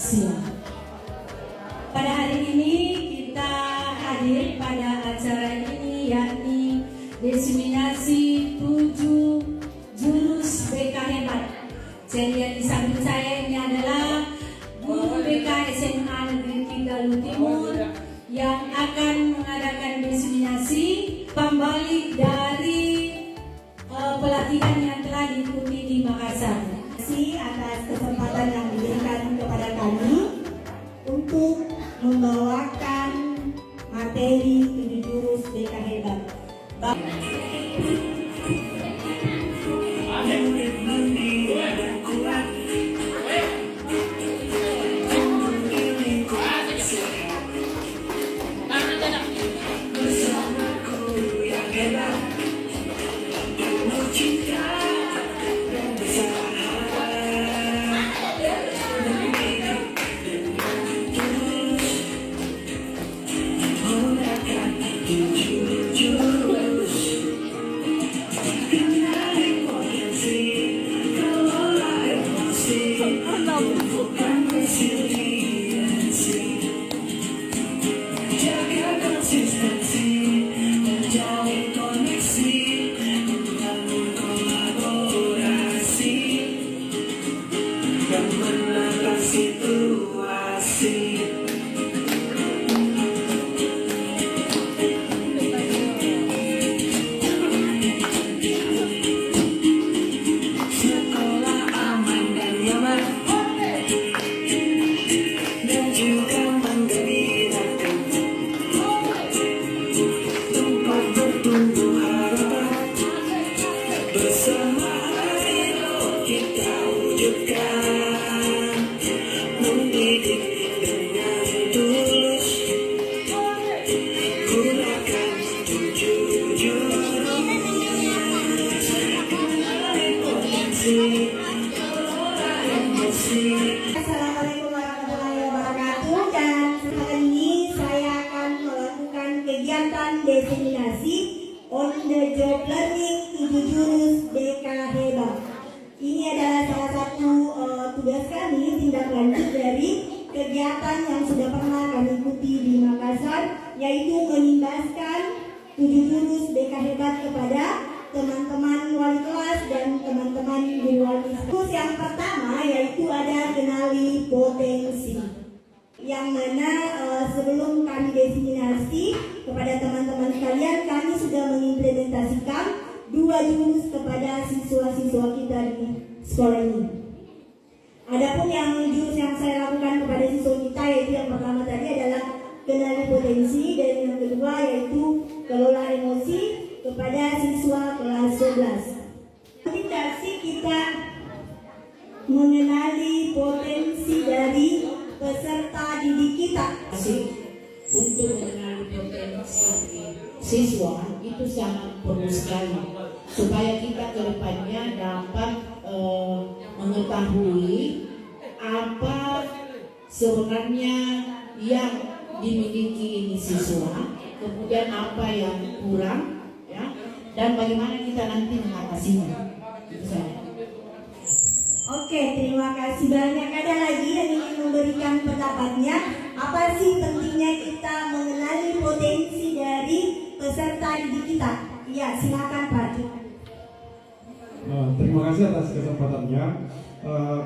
siang. Pada hari ini kita hadir pada acara ini, yakni diseminasi 7 jurus BK hebat. Jadi yang di samping saya ini adalah guru BK SMA Negeri 3 Lu Timur yang akan mengadakan diseminasi kembali dari pelatihan yang telah diikuti di Makassar. Terima kasih atas kesempatan yang diberikan kepada kami untuk membawakan materi 7 jurus BK hebat. Assalamualaikum warahmatullahi wabarakatuh. Dan kali ini saya akan melakukan kegiatan diseminasi on the job learning 7 jurus BK hebat. Ini adalah salah satu tugas kami, tindak lanjut dari kegiatan yang sudah pernah kami ikuti di Makassar, yaitu mengimbaskan 7 jurus BK hebat kepada teman-teman wali kelas dan teman-teman di wali. Terus yang pertama yaitu ada kenali potensi, yang mana sebelum kami diseminasi kepada teman-teman sekalian, kami sudah mengimplementasikan 2 jurus kepada siswa-siswa kita di sekolah ini. Adapun yang jurus yang saya lakukan kepada siswa kita, yaitu yang pertama tadi adalah kenali potensi, dan yang kedua yaitu kelola emosi kepada siswa kelas 11. Interaksi kita mengenali potensi dari peserta didik kita. Untuk mengenali potensi siswa itu sangat perlu sekali supaya kita kedepannya dapat mengetahui apa sebenarnya yang dimiliki ini siswa, kemudian apa yang kurang, ya, dan bagaimana kita nanti mengatasinya. Oke, terima kasih banyak. Ada lagi yang ingin memberikan pendapatnya. Apa sih pentingnya kita mengenali potensi dari peserta didik kita? Ya, silakan Pak. Terima kasih atas kesempatannya.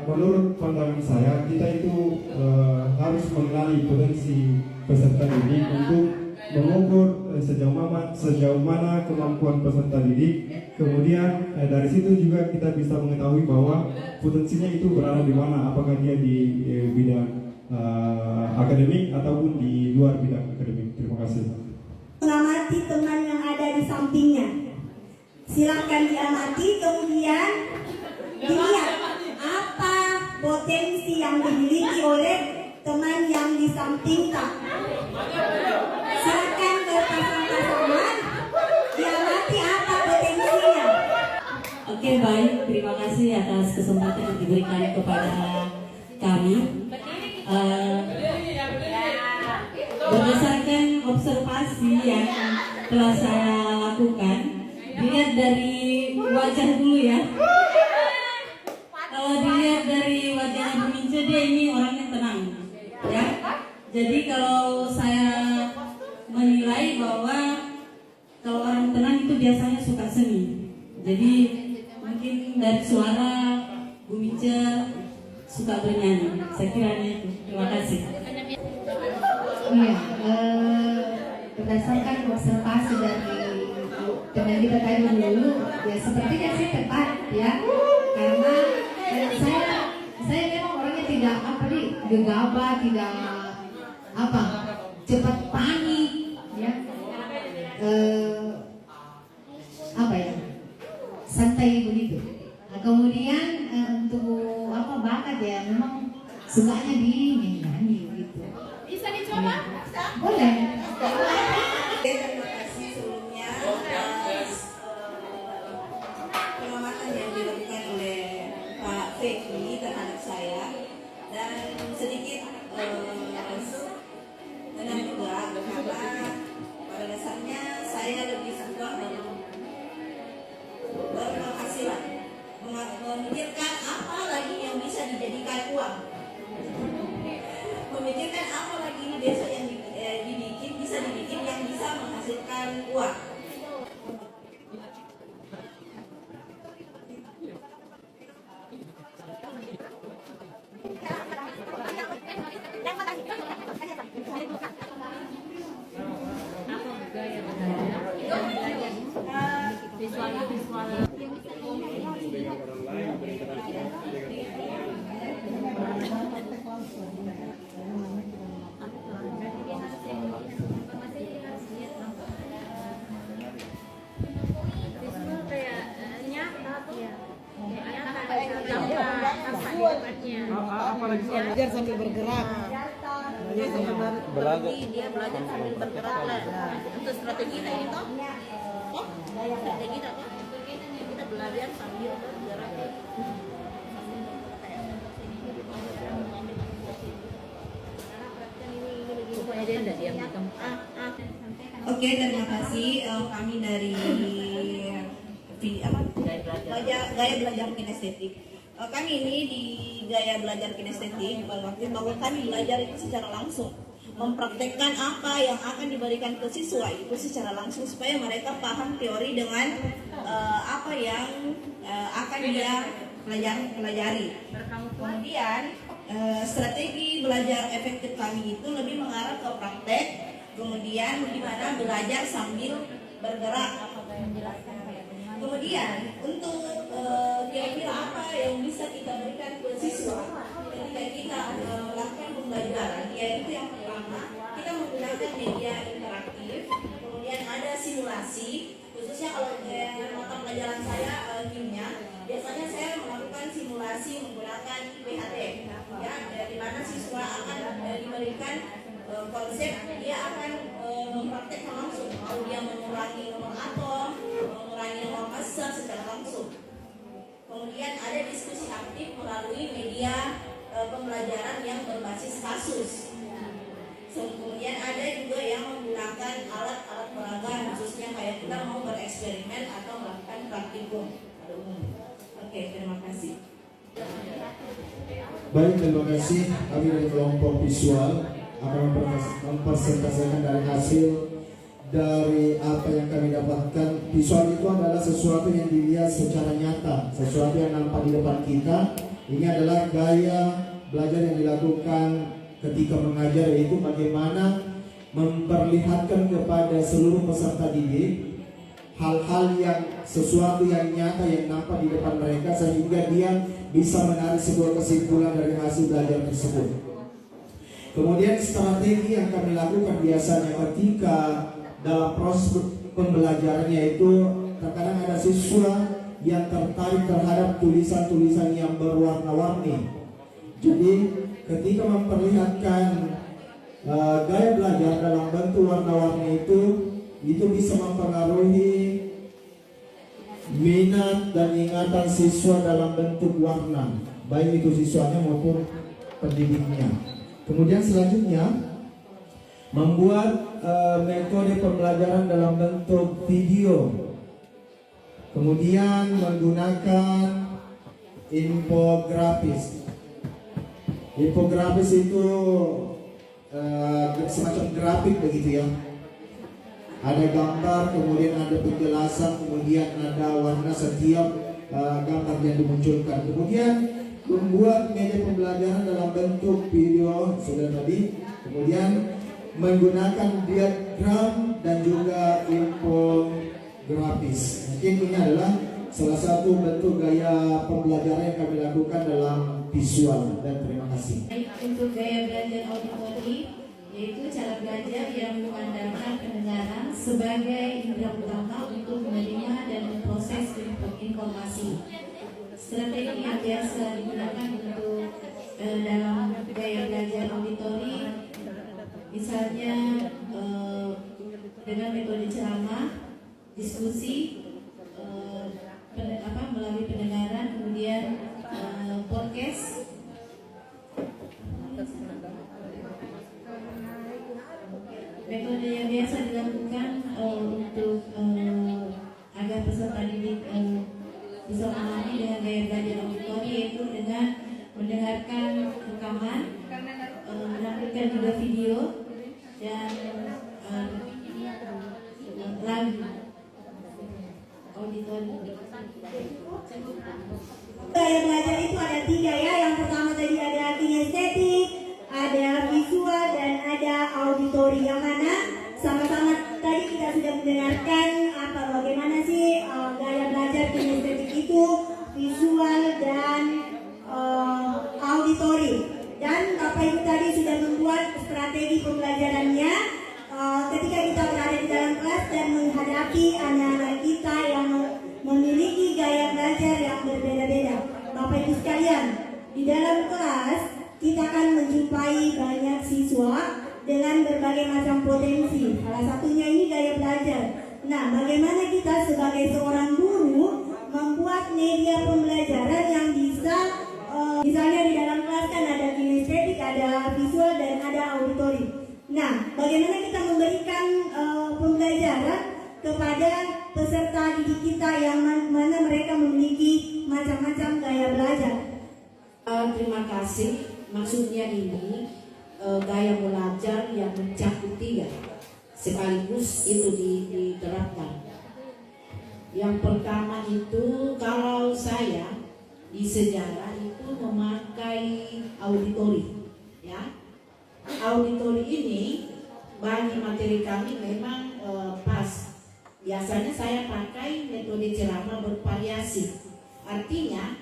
Menurut pandangan saya, kita itu harus mengenali potensi peserta didik untuk mengukur sejauh mana kemampuan peserta didik. Kemudian dari situ juga kita bisa mengetahui bahwa potensinya itu berada di mana, apakah dia di bidang akademik ataupun di luar bidang akademik. Terima kasih. Mengamati teman yang ada di sampingnya. Silakan diamati, kemudian dilihat apa potensi yang dimiliki oleh teman yang di samping tak. Silakan bersama-sama diamati apa potensinya. Oke, baik, terima kasih atas kesempatan yang diberikan kepada kami. Berdasarkan observasi yang telah saya lakukan, dilihat dari wajah dulu ya. Kalau dilihat dari wajah Bu Mince, dia ini orangnya tenang. Jadi kalau saya menilai bahwa kalau orang tenang itu biasanya suka seni. Jadi mungkin dari suara Bu Mince suka bernyanyi. Saya kira itu. Terima kasih. Iya, berdasarkan observasi dari dengan kita tadi dulu, ya sepertinya sih tepat ya, karena saya memang orangnya tidak gegabah, tidak cepat panik, ya, santai begitu. Nah, kemudian untuk bakat ya, memang sukanya di nyanyi gitu. Bisa dicoba? Boleh. Terima kasih sebelumnya atas pengamatan yang dilakukan oleh Pak Feki terhadap saya, dan sedikit tenang juga karena pada dasarnya saya lebih suka berpenghasilan, memikirkan apa lagi yang bisa dijadikan uang, memikirkan apa lagi ini besok yang bisa dibikin yang bisa menghasilkan uang. Belajar sambil bergerak. Dia belajar sambil bergerak lah. Untuk strategi itu, strategi apa? Kita belajar sambil bergerak. Supaya dia tidak diam di tempat. Oke, terima kasih. Kami dari Gaya Belajar Kinestetik. Kami ini di Gaya Belajar Kinestetik bahwa kami belajar itu secara langsung, mempraktekkan apa yang akan diberikan ke siswa itu secara langsung supaya mereka paham teori dengan apa yang akan dia pelajari. Kemudian strategi belajar efektif kami itu lebih mengarah ke praktek, kemudian di mana belajar sambil bergerak. Kemudian untuk kira-kira apa yang bisa kita berikan ke siswa ketika kita melakukan pembelajaran, yaitu yang pertama kita menggunakan media interaktif, kemudian ada simulasi, khususnya kalau mata pelajaran saya kimia, biasanya saya melakukan simulasi menggunakan IPHT, ya, di mana siswa akan diberikan konsep, dia akan mempraktekkan langsung, mau dia mengurangi nomor atom, mengurangi nomor massa secara langsung. Kemudian ada diskusi aktif melalui media pembelajaran yang berbasis kasus. Kemudian ada juga yang menggunakan alat-alat peraga, khususnya kayak kita mau bereksperimen atau melakukan praktikum pada umum. Oke, terima kasih. Baik, terima kasih. Kami dari kelompok visual akan mempresentasikan dari hasil dari apa yang kami dapatkan. Visual itu adalah sesuatu yang dilihat secara nyata, sesuatu yang nampak di depan kita. Ini adalah gaya belajar yang dilakukan ketika mengajar, yaitu bagaimana memperlihatkan kepada seluruh peserta didik hal-hal yang sesuatu yang nyata yang nampak di depan mereka, sehingga dia bisa menarik sebuah kesimpulan dari hasil belajar tersebut. Kemudian strategi yang kami lakukan biasanya ketika dalam proses pembelajaran, yaitu terkadang ada siswa yang tertarik terhadap tulisan-tulisan yang berwarna-warni. Jadi ketika memperlihatkan gaya belajar dalam bentuk warna-warni itu bisa mempengaruhi minat dan ingatan siswa dalam bentuk warna, baik itu siswanya maupun pendidiknya. Kemudian selanjutnya membuat metode pembelajaran dalam bentuk video, kemudian menggunakan infografis. Infografis itu semacam grafik begitu ya. Ada gambar, kemudian ada penjelasan, kemudian ada warna setiap gambar yang dimunculkan. Kemudian membuat media pembelajaran dalam bentuk video sudah tadi. Kemudian menggunakan diagram dan juga infografis. Mungkin ini adalah salah satu bentuk gaya pembelajaran yang kami lakukan dalam visual. Dan terima kasih. Untuk gaya belajar auditori, yaitu cara belajar yang mengandalkan pendengaran sebagai indera utama untuk menerima dan memproses informasi. Strategi yang biasa digunakan untuk dalam gaya belajar auditori, misalnya dengan metode ceramah, diskusi, melalui pendengaran, kemudian podcast. Metode yang biasa dilakukan untuk agar peserta didik bisa memahami dengan gaya belajar auditori, yaitu dengan mendengarkan rekaman, menampilkan juga video dan lagu auditori. Gaya belajar itu ada 3 ya. Yang pertama tadi ada kinestetik, ada visual, dan ada auditori. Yang mana sama-sama tadi kita sudah mendengarkan bagaimana sih gaya belajar kinestetik itu, visual, dan auditori. Dan Bapak Ibu tadi sudah membuat strategi pembelajarannya ketika kita berada di dalam kelas dan menghadapi anak-anak kita yang memiliki gaya belajar yang berbeda-beda. Bapak Ibu sekalian, di dalam kelas kita akan menjumpai banyak siswa dengan berbagai macam potensi. Salah satunya ini gaya belajar. Nah, bagaimana kita sebagai seorang guru membuat media pembelajaran yang bisa misalnya di dalam kelas kan ada kinestetik, ada visual, dan ada auditori. Nah, bagaimana kita memberikan pembelajaran kepada peserta didik kita yang mana mereka memiliki macam-macam gaya belajar. Terima kasih. Maksudnya ini gaya belajar yang mencakup 3 sekaligus itu diterapkan. Yang pertama itu kalau saya di sejarah itu memakai auditori, ya. Auditori ini bagi materi kami memang pas. Biasanya saya pakai metode ceramah bervariasi. Artinya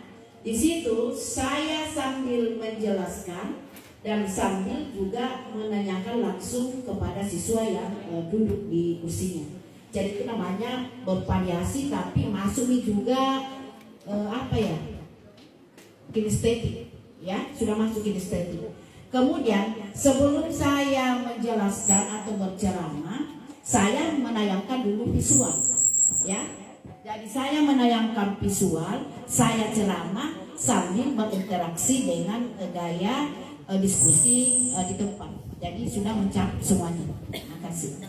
di situ saya sambil menjelaskan dan sambil juga menanyakan langsung kepada siswa yang duduk di kursinya. Jadi itu namanya bervariasi, tapi masuk juga kinestetik, ya, sudah masuk kinestetik. Kemudian sebelum saya menjelaskan atau berceramah, saya menayangkan dulu visual, ya. Jadi saya menayangkan visual, saya ceramah sambil berinteraksi dengan gaya diskusi di tempat. Jadi sudah mencakup semuanya. Terima kasih.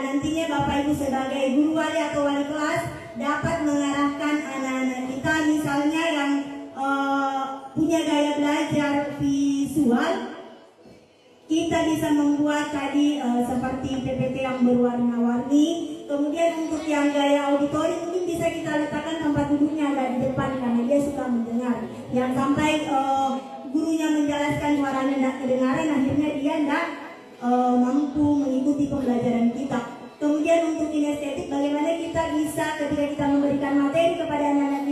Nantinya Bapak Ibu sebagai guru wali atau wali kelas dapat mengarahkan anak-anak kita misalnya yang punya gaya belajar visual. Kita bisa membuat tadi seperti PPT yang berwarna-warni. Kemudian untuk yang gaya auditori mungkin bisa kita letakkan tempat duduknya ada di depan karena dia suka mendengar. Yang sampai gurunya menjelaskan suaranya tidak kedengaran, akhirnya dia tidak mampu mengikuti pembelajaran kita. Kemudian untuk kinestetik, bagaimana kita bisa ketika kita memberikan materi kepada anak-anak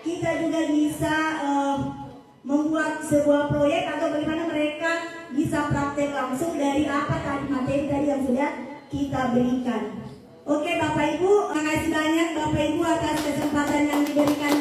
kita juga bisa membuat sebuah proyek atau bagaimana mereka bisa praktek langsung dari apa tadi materi tadi yang sudah kita berikan. Oke Bapak Ibu, terima kasih banyak Bapak Ibu atas kesempatan yang diberikan